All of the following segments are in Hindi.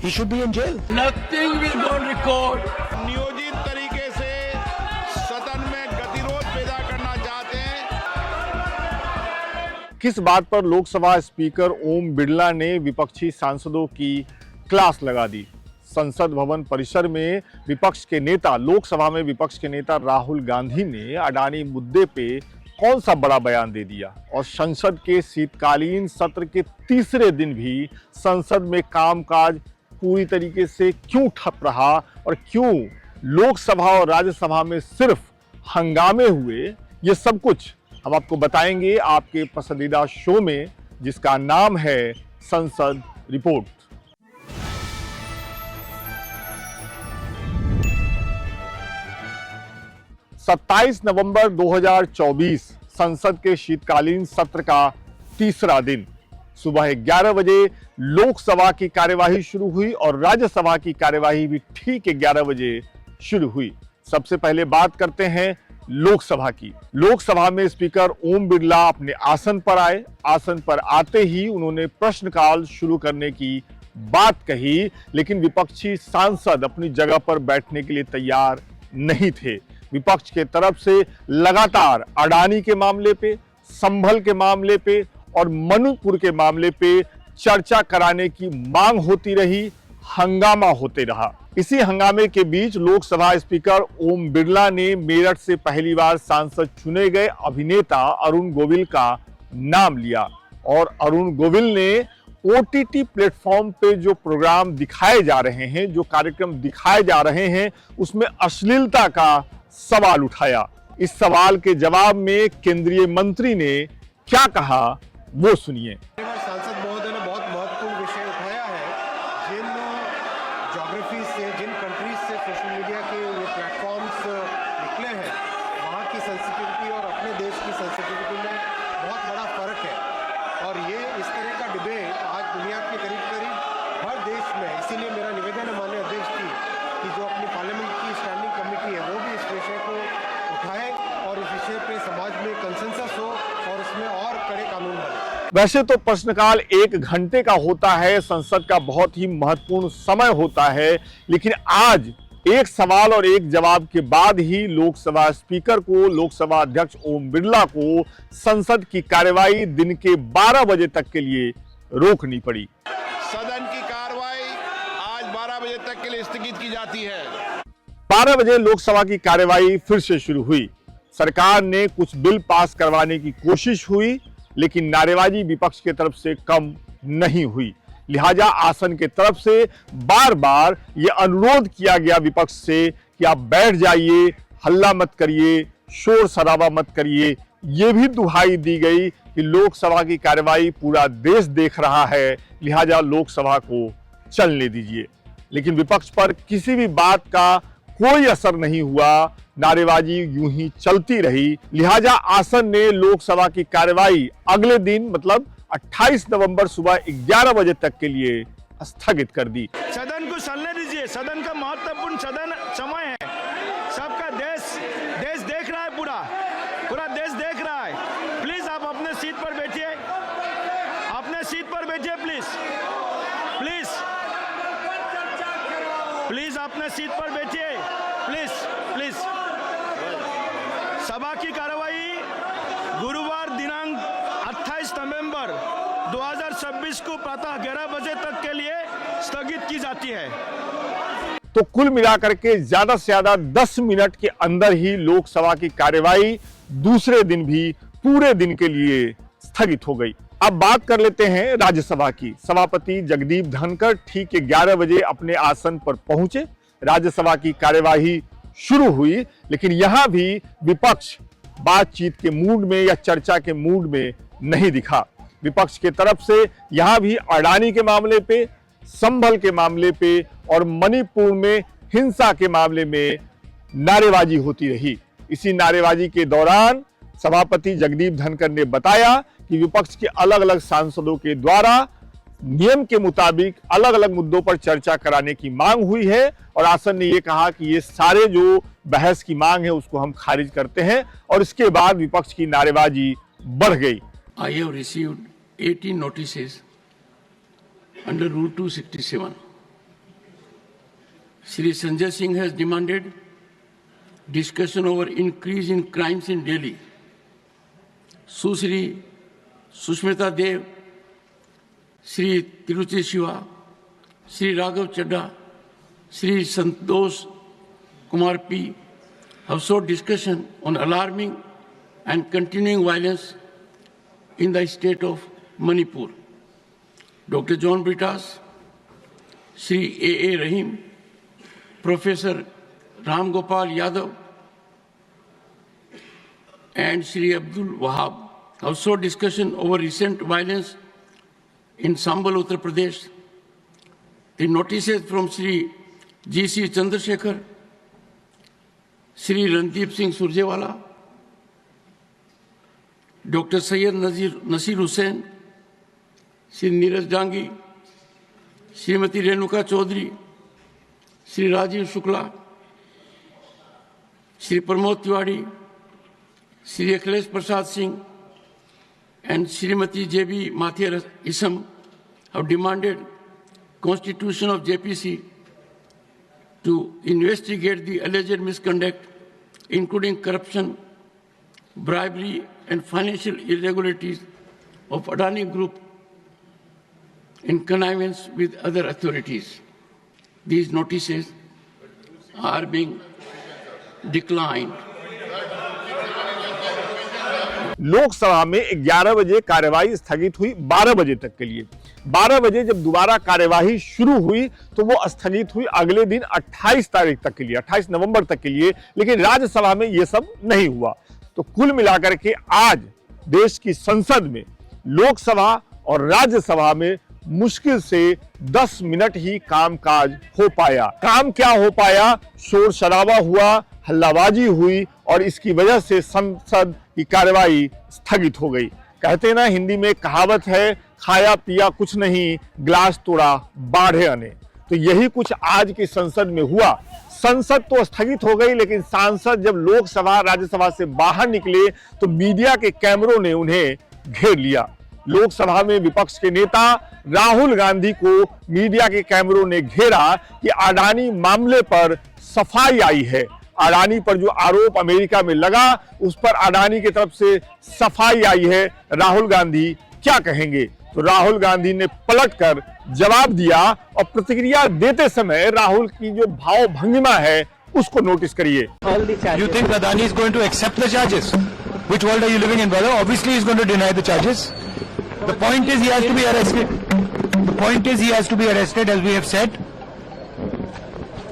He should be in jail. Nothing will go on record. नियोजित तरीके से सदन में गतिरोध पैदा करना चाहते हैं। किस बात पर लोकसभा स्पीकर ओम बिरला ने विपक्षी सांसदों की क्लास लगा दी? संसद भवन परिसर में विपक्ष के नेता लोकसभा में विपक्ष के नेता राहुल गांधी ने अडानी मुद्दे पे कौन सा बड़ा बयान दे दिया? और संसद के शीतकालीन सत्र के तीसरे दिन भी संसद में कामकाज पूरी तरीके से क्यों ठप रहा और क्यों लोकसभा और राज्यसभा में सिर्फ हंगामे हुए? ये सब कुछ हम आपको बताएंगे आपके पसंदीदा शो में, जिसका नाम है संसद रिपोर्ट। सत्ताईस नवंबर 2024 संसद के शीतकालीन सत्र का तीसरा दिन। सुबह 11 बजे लोकसभा की कार्यवाही शुरू हुई और राज्यसभा की कार्यवाही भी ठीक 11 बजे शुरू हुई। सबसे पहले बात करते हैं लोकसभा की। लोकसभा में स्पीकर ओम बिरला अपने आसन पर आए। आसन पर आते ही उन्होंने प्रश्नकाल शुरू करने की बात कही, लेकिन विपक्षी सांसद अपनी जगह पर बैठने के लिए तैयार नहीं थे। विपक्ष के तरफ से लगातार अडानी के मामले पे, संभल के मामले पे और मणिपुर के मामले पे चर्चा कराने की मांग होती रही, हंगामा होते रहा। इसी हंगामे के बीच लोकसभा स्पीकर ओम बिरला ने मेरठ से पहली बार सांसद चुने गए अभिनेता अरुण गोविल का नाम लिया और अरुण गोविल ने ओटीटी प्लेटफॉर्म पे जो प्रोग्राम दिखाए जा रहे हैं, जो कार्यक्रम दिखाए जा रहे हैं, उसमें अश्लीलता का सवाल उठाया। इस सवाल के जवाब में केंद्रीय मंत्री ने क्या कहा, वो सुनिए। सांसद महोदय ने बहुत महत्वपूर्ण विषय उठाया है। जिन ज्योग्राफी से, जिन कंट्रीज से सोशल मीडिया के ये प्लेटफॉर्म्स निकले हैं, वहाँ की सेंसिटिविटी और अपने देश की सेंसिटिविटी में बहुत बड़ा फर्क है। और ये इस तरह का डिबेट आज दुनिया के करीब करीब हर देश में, इसीलिए मेरा निवेदन है माननीय अध्यक्ष जी कि जो अपनी पार्लियामेंट की स्टैंडिंग कमेटी है वो भी इस विषय को उठाए और इस विषय पे समाज में कंसेंसस हो और इसमें और कड़े कानून बने। वैसे तो प्रश्नकाल 1 घंटे का होता है, संसद का बहुत ही महत्वपूर्ण समय होता है, लेकिन आज एक सवाल और एक जवाब के बाद ही लोकसभा स्पीकर को, लोकसभा अध्यक्ष ओम बिरला को संसद की कार्यवाही दिन के 12 बजे तक के लिए रोकनी पड़ी। सदन की कार्रवाई आज 12 बजे तक के लिए स्थगित की जाती है। 12 बजे लोकसभा की कार्यवाही फिर से शुरू हुई। सरकार ने कुछ बिल पास करवाने की कोशिश हुई, लेकिन नारेबाजी विपक्ष के तरफ से कम नहीं हुई। लिहाजा आसन के तरफ से बार बार यह अनुरोध किया गया विपक्ष से कि आप बैठ जाइए, हल्ला मत करिए, शोर शराबा मत करिए। यह भी दुहाई दी गई कि लोकसभा की कार्यवाही पूरा देश देख रहा है, लिहाजा लोकसभा को चलने दीजिए। लेकिन विपक्ष पर किसी भी बात का कोई असर नहीं हुआ, नारेबाजी यूं ही चलती रही। लिहाजा आसन ने लोकसभा की कार्यवाही अगले दिन मतलब 28 नवंबर सुबह 11 बजे तक के लिए स्थगित कर दी। सदन को चलने दीजिए, सदन का महत्वपूर्ण सदन समय है। सबका देश देख रहा है, पूरा देश देख रहा है। प्लीज आप अपने सीट पर बैठिए, अपने सीट पर बैठिए प्लीज अपने सीट पर बैठिए प्लीज। सभा की कार्यवाही गुरुवार दिनांक 28 नवंबर 2026 को प्रातः 11 बजे तक के लिए स्थगित की जाती है। तो कुल मिलाकर के ज्यादा से ज्यादा 10 मिनट के अंदर ही लोकसभा की कार्यवाही दूसरे दिन भी पूरे दिन के लिए स्थगित हो गई। अब बात कर लेते हैं राज्यसभा की। सभापति जगदीप धनखड़ ठीक 11 बजे अपने आसन पर पहुंचे। राज्यसभा की कार्यवाही शुरू हुई, लेकिन यहां भी विपक्ष बातचीत के मूड में या चर्चा के मूड में नहीं दिखा। विपक्ष के तरफ से यहां भी अडानी के मामले पे, संभल के मामले पे और मणिपुर में हिंसा के मामले में नारेबाजी होती रही। इसी नारेबाजी के दौरान सभापति जगदीप धनखड़ ने बताया कि विपक्ष के अलग अलग सांसदों के द्वारा नियम के मुताबिक अलग अलग मुद्दों पर चर्चा कराने की मांग हुई है और आसन ने यह कहा कि ये सारे जो बहस की मांग है उसको हम खारिज करते हैं और इसके बाद विपक्ष की नारेबाजी बढ़ गई। I have received 18 notices under Rule 267 Shri Sanjay Singh has demanded discussion over increase in crimes in Delhi. Sushri Sushmita Dev, Shri Tiruchi Shiva, Shri Raghav Chadda, Shri Santosh Kumar P. have sought discussion on alarming and continuing violence in the state of Manipur. Dr. John Britas, Shri A.A. Rahim, Professor Ram Gopal Yadav, and Shri Abdul Wahab have sought discussion over recent violence in Sambal, Uttar Pradesh. The notices from Shri G.C. Chandrasekhar, Shri Randeep Singh Surjewala, Dr. Syed Nasir Hussain, Shri Neeraj Dangi, Srimati Renuka Chaudhary, Shri Rajiv Shukla, Shri Pramod Tiwari, Shri Akhilesh Prasad Singh, and Srimati J.B. Mathia Isam have demanded constitution of JPC to investigate the alleged misconduct, including corruption, bribery, and financial irregularities of Adani Group in connivance with other authorities. These notices are being declined. Lok Sabha में 11 बजे कार्यवाही स्थगित हुई 12 बजे तक के लिए। 12 बजे जब दोबारा कार्यवाही शुरू हुई तो वो स्थगित हुई अगले दिन 28 तारीख तक के लिए, 28 नवंबर तक के लिए, लेकिन राज्यसभा में ये सब नहीं हुआ। तो कुल मिलाकर के आज देश की संसद में, लोकसभा और राज्यसभा में मुश्किल से 10 मिनट ही कामकाज हो पाया। काम क्या हो पाया? शोर शराबा हुआ, हल्लाबाजी हुई और इसकी वजह से संसद की कार्यवाही स्थगित हो गई। कहते ना हिंदी में कहावत है, खाया पिया कुछ नहीं, गिलास तोड़ा बाढ़े आने। तो यही कुछ आज की संसद में हुआ। संसद तो स्थगित हो गई, लेकिन सांसद जब लोकसभा राज्यसभा से बाहर निकले तो मीडिया के कैमरों ने उन्हें घेर लिया। लोकसभा में विपक्ष के नेता राहुल गांधी को मीडिया के कैमरों ने घेरा कि अडानी मामले पर सफाई आई है। अडानी पर जो आरोप अमेरिका में लगा, उस पर अडानी की तरफ से सफाई आई है। राहुल गांधी क्या कहेंगे? तो राहुल गांधी ने पलटकर जवाब दिया और प्रतिक्रिया देते समय राहुल की जो भाव भंगिमा है उसको नोटिस करिए। You think Adani is going to accept the charges? Which world are you living in, brother? Obviously, he is going to deny the charges. The point is, he has to be arrested. The point is, he has to be arrested, as we have said.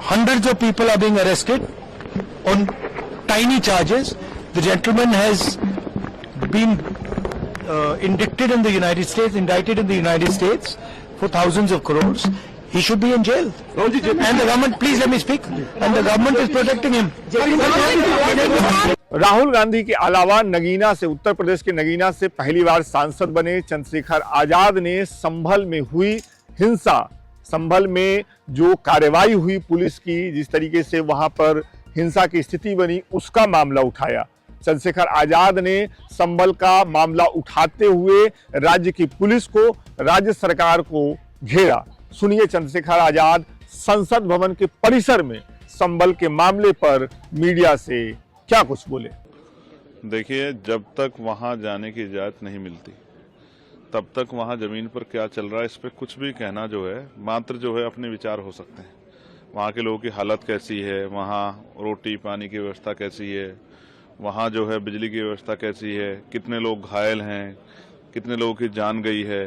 Hundreds of people are being arrested on tiny charges. The gentleman has been indicted in the United States for thousands of crores. He should be in jail. And the government, please let me speak. And the government is protecting him. Rahul Gandhi के अलावा नगीना से, उत्तर प्रदेश के नगीना से पहली बार सांसद बने चंद्रशेखर आजाद ने संभल में हुई हिंसा, संभल में जो कार्रवाई हुई पुलिस की, जिस तरीके से वहां पर हिंसा की स्थिति बनी, उसका मामला उठाया। चंद्रशेखर आजाद ने संभल का मामला उठाते हुए राज्य की पुलिस को, राज्य सरकार को घेरा। सुनिए चंद्रशेखर आजाद संसद भवन के परिसर में संभल के मामले पर मीडिया से क्या कुछ बोले। देखिए, जब तक वहां जाने की इजाजत नहीं मिलती तब तक वहां जमीन पर क्या चल रहा है इस पर कुछ भी कहना जो है, मात्र जो है अपने विचार हो सकते हैं। वहां के लोगों की हालत कैसी है, वहां रोटी पानी की व्यवस्था कैसी है, वहां जो है बिजली की व्यवस्था कैसी है, कितने लोग घायल हैं, कितने लोगों की जान गई है,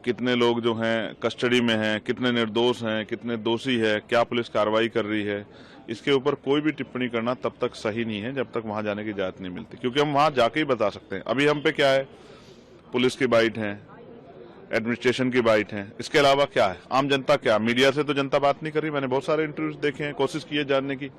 कितने लोग जो हैं कस्टडी में हैं, कितने निर्दोष हैं, कितने दोषी है, क्या पुलिस कार्रवाई कर रही है, इसके ऊपर कोई भी टिप्पणी करना तब तक सही नहीं है जब तक वहां जाने की इजाजत नहीं मिलती, क्योंकि हम वहां जाके ही बता सकते हैं। अभी हम पे क्या है, पुलिस की बाइट है, एडमिनिस्ट्रेशन की बाइट है, इसके अलावा क्या है, आम जनता क्या, मीडिया से तो जनता बात नहीं कर रही। मैंने बहुत सारे इंटरव्यूज देखे हैं, कोशिश की है जानने की,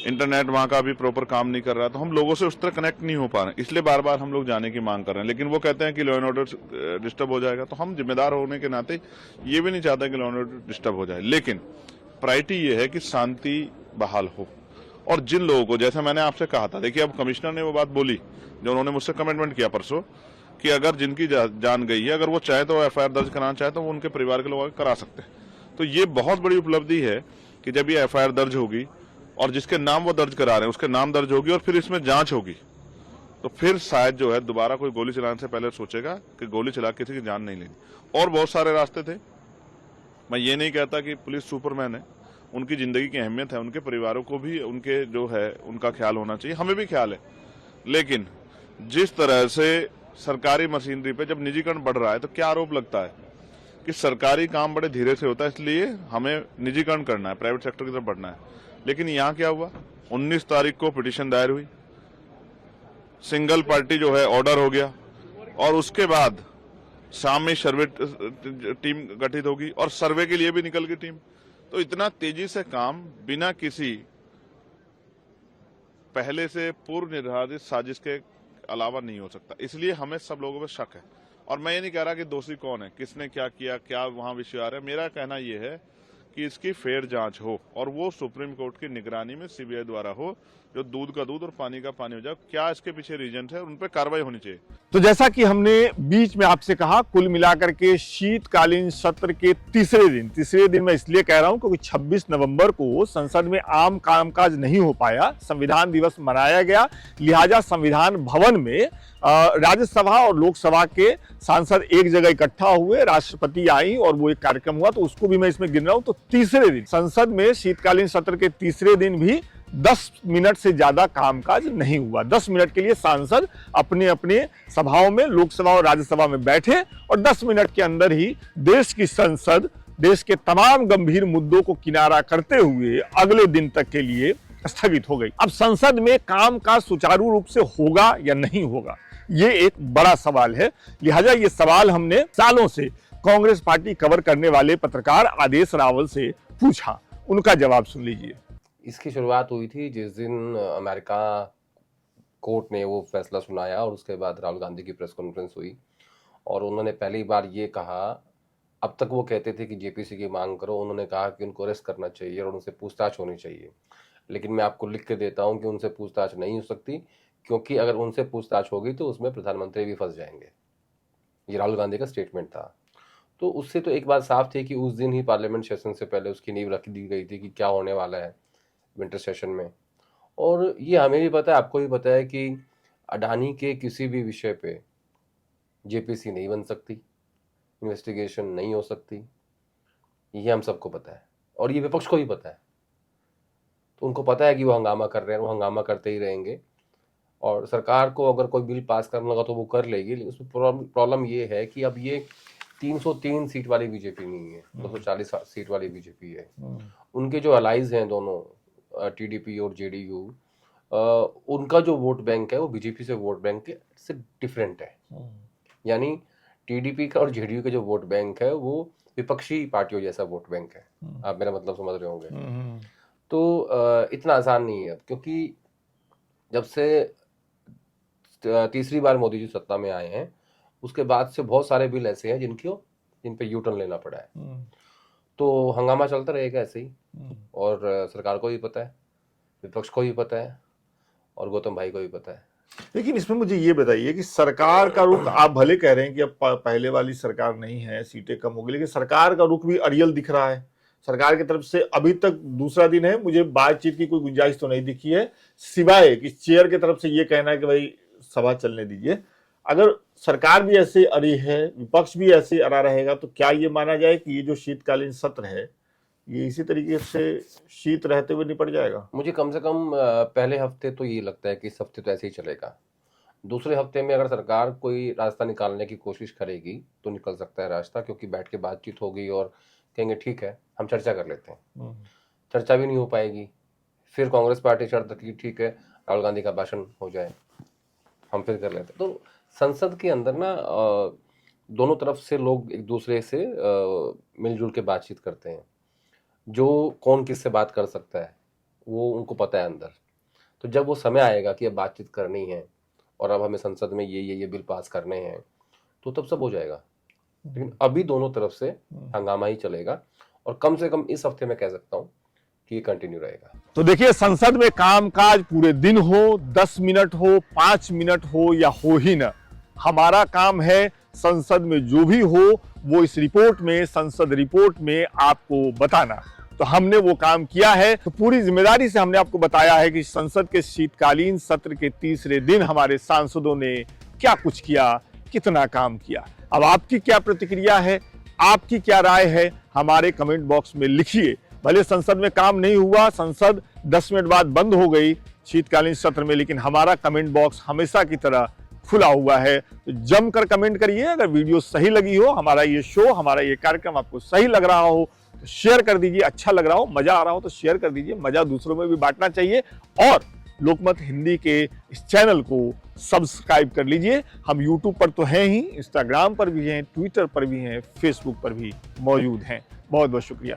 इंटरनेट वहां का भी प्रॉपर काम नहीं कर रहा, तो हम लोगों से उस तरह कनेक्ट नहीं हो पा रहे, इसलिए बार बार हम लोग जाने की मांग कर रहे हैं। लेकिन वो कहते हैं कि लॉ एंड ऑर्डर डिस्टर्ब हो जाएगा, तो हम जिम्मेदार होने के नाते ये भी नहीं चाहते कि लॉ एंड ऑर्डर डिस्टर्ब हो जाए, लेकिन प्रायोरिटी ये है कि शांति बहाल हो। और जिन लोगों को, जैसे मैंने आपसे कहा था, देखिए अब कमिश्नर ने वो बात बोली जो उन्होंने मुझसे कमिटमेंट किया परसों, कि अगर जिनकी जान गई है, अगर वो चाहे तो एफआईआर दर्ज कराना चाहे तो वो उनके परिवार के लोग करा सकते हैं। तो ये बहुत बड़ी उपलब्धि है कि जब ये एफआईआर दर्ज होगी और जिसके नाम वो दर्ज करा रहे हैं उसके नाम दर्ज होगी और फिर इसमें जांच होगी, तो फिर शायद जो है दोबारा कोई गोली चलाने से पहले सोचेगा कि गोली चला किसी की जान नहीं लेनी। और बहुत सारे रास्ते थे। मैं ये नहीं कहता कि पुलिस सुपरमैन है, उनकी जिंदगी की अहमियत है, उनके परिवारों को भी उनके जो है उनका ख्याल होना चाहिए, हमें भी ख्याल है। लेकिन जिस तरह से सरकारी मशीनरी पे जब निजीकरण बढ़ रहा है तो क्या आरोप लगता है कि सरकारी काम बड़े धीरे से होता है, इसलिए हमें निजीकरण करना है, प्राइवेट सेक्टर की तरफ बढ़ना है। लेकिन यहाँ क्या हुआ, 19 तारीख को पिटीशन दायर हुई, सिंगल पार्टी जो है ऑर्डर हो गया और उसके बाद शाम में सर्वे टीम गठित होगी और सर्वे के लिए भी निकल गई टीम। तो इतना तेजी से काम बिना किसी पहले से पूर्व निर्धारित साजिश के अलावा नहीं हो सकता। इसलिए हमें सब लोगों पर शक है और मैं ये नहीं कह रहा कि दोषी कौन है, किसने क्या किया, क्या वहां विषय आ रहा है। मेरा कहना यह है कि इसकी फेयर जांच हो और वो सुप्रीम कोर्ट की निगरानी में सीबीआई द्वारा हो, जो दूध का दूध और पानी का पानी हो जाए। क्या इसके पीछे रीजन है, उन पर कार्रवाई होनी चाहिए। तो जैसा कि हमने बीच में आपसे कहा, कुल मिलाकर के शीतकालीन सत्र के तीसरे दिन मैं इसलिए कह रहा हूं क्योंकि 26 नवंबर को संसद में आम कामकाज नहीं हो पाया, संविधान दिवस मनाया गया, लिहाजा संविधान भवन में राज्यसभा और लोकसभा के सांसद एक जगह इकट्ठा हुए, राष्ट्रपति आई और वो एक कार्यक्रम हुआ, तो उसको भी मैं इसमें गिन रहा हूं। तो तीसरे दिन संसद में शीतकालीन सत्र के तीसरे दिन भी 10 मिनट से ज्यादा कामकाज नहीं हुआ। 10 मिनट के लिए सांसद अपने अपने सभाओं में, लोकसभा और राज्यसभा में बैठे और 10 मिनट के अंदर ही देश की संसद देश के तमाम गंभीर मुद्दों को किनारा करते हुए अगले दिन तक के लिए स्थगित हो गई। अब संसद में कामकाज सुचारू रूप से होगा या नहीं होगा, ये एक बड़ा सवाल है। लिहाजा ये सवाल हमने सालों से कांग्रेस पार्टी कवर करने वाले पत्रकार आदेश रावल से पूछा, उनका जवाब सुन लीजिए। इसकी शुरुआत हुई थी जिस दिन अमेरिका कोर्ट ने वो फैसला सुनाया और उसके बाद राहुल गांधी की प्रेस कॉन्फ्रेंस हुई और उन्होंने पहली बार ये कहा, अब तक वो कहते थे कि जेपीसी की मांग करो, उन्होंने कहा कि उनको अरेस्ट करना चाहिए और उनसे पूछताछ होनी चाहिए। लेकिन मैं आपको लिख के देता हूँ कि उनसे पूछताछ नहीं हो सकती, क्योंकि अगर उनसे पूछताछ होगी तो उसमें प्रधानमंत्री भी फंस जाएंगे। ये राहुल गांधी का स्टेटमेंट था। तो उससे तो एक बात साफ थी कि उस दिन ही पार्लियामेंट सेशन से पहले उसकी नींव रख दी गई थी कि क्या होने वाला है विंटर सेशन में। और ये हमें भी पता है, आपको भी पता है कि अडानी के किसी भी विषय पे जेपीसी नहीं बन सकती, इन्वेस्टिगेशन नहीं हो सकती, ये हम सबको पता है और ये विपक्ष को भी पता है। तो उनको पता है कि वो हंगामा कर रहे हैं, वो हंगामा करते ही रहेंगे और सरकार को अगर कोई बिल पास करना होगा तो वो कर लेगी। लेकिन उसमें प्रॉब्लम ये है कि अब ये 303 सीट वाली बीजेपी नहीं है, 240 सीट वाली बीजेपी है। उनके जो अलाइज हैं दोनों, टीडीपी और जेडीयू, उनका जो वोट बैंक है वो बीजेपी से वोट बैंक से डिफरेंट है। यानी टीडीपी का और जेडीयू का जो वोट बैंक है वो विपक्षी पार्टियों जैसा वोट बैंक है। आप मेरा मतलब समझ रहे होंगे। तो इतना आसान नहीं है, क्योंकि जब से तीसरी बार मोदी जी सत्ता में आए हैं उसके बाद से बहुत सारे बिल ऐसे हैं जिन पे यू टर्न लेना पड़ा है। तो हंगामा चलता रहेगा ऐसे ही और सरकार को भी पता है, विपक्ष को भी पता है और गौतम भाई को भी पता है। लेकिन इसमें मुझे ये बताइए कि सरकार का रुख, आप भले कह रहे हैं कि अब पहले वाली सरकार नहीं है, सीटें कम हो गई, लेकिन सरकार का रुख भी अड़ियल दिख रहा है। सरकार की तरफ से अभी तक दूसरा दिन है, मुझे बातचीत की कोई गुंजाइश तो नहीं दिखी है, सिवाय कि चेयर की तरफ से ये कहना है कि भाई सभा चलने दीजिए। अगर सरकार भी ऐसे अड़ी है, विपक्ष भी ऐसे अड़ा रहेगा, तो क्या ये माना जाए कि ये जो शीतकालीन सत्र है ये इसी तरीके से शीत रहते हुए निपट जाएगा? मुझे कम से कम पहले हफ्ते तो ये लगता है कि इस हफ्ते तो ऐसे ही चलेगा। दूसरे हफ्ते में अगर सरकार कोई रास्ता निकालने की कोशिश करेगी तो निकल सकता है रास्ता, क्योंकि बैठ के बातचीत होगी और कहेंगे ठीक है हम चर्चा कर लेते हैं। चर्चा भी नहीं हो पाएगी, फिर कांग्रेस पार्टी शर्त की ठीक है राहुल गांधी का भाषण हो जाए, हम फिर कर लेते हैं। तो संसद के अंदर ना दोनों तरफ से लोग एक दूसरे से मिलजुल के बातचीत करते हैं। जो कौन किससे बात कर सकता है वो उनको पता है अंदर। तो जब वो समय आएगा कि अब बातचीत करनी है और अब हमें संसद में ये बिल पास करने हैं तो तब सब हो जाएगा। लेकिन अभी दोनों तरफ से हंगामा ही चलेगा और कम से कम इस हफ्ते में कह सकता हूं कि ये कंटिन्यू रहेगा। तो देखिए, संसद में कामकाज पूरे दिन हो, 10 मिनट हो, 5 मिनट हो या हो ही ना, हमारा काम है संसद में जो भी हो वो इस रिपोर्ट में, संसद रिपोर्ट में आपको बताना। तो हमने वो काम किया है। तो पूरी जिम्मेदारी से हमने आपको बताया है कि संसद के शीतकालीन सत्र के तीसरे दिन हमारे सांसदों ने क्या कुछ किया, कितना काम किया। अब आपकी क्या प्रतिक्रिया है, आपकी क्या राय है, हमारे कमेंट बॉक्स में लिखिए। भले संसद में काम नहीं हुआ, संसद 10 मिनट बाद बंद हो गई शीतकालीन सत्र में, लेकिन हमारा कमेंट बॉक्स हमेशा की तरह खुला हुआ है। तो जमकर कमेंट करिए। अगर वीडियो सही लगी हो, हमारा ये शो, हमारा ये कार्यक्रम आपको सही लग रहा हो तो शेयर कर दीजिए। अच्छा लग रहा हो, मजा आ रहा हो तो शेयर कर दीजिए। मजा दूसरों में भी बांटना चाहिए। और लोकमत हिंदी के इस चैनल को सब्सक्राइब कर लीजिए। हम यूट्यूब पर तो हैं ही, इंस्टाग्राम पर भी हैं, ट्विटर पर भी हैं, फेसबुक पर भी मौजूद हैं। बहुत बहुत शुक्रिया।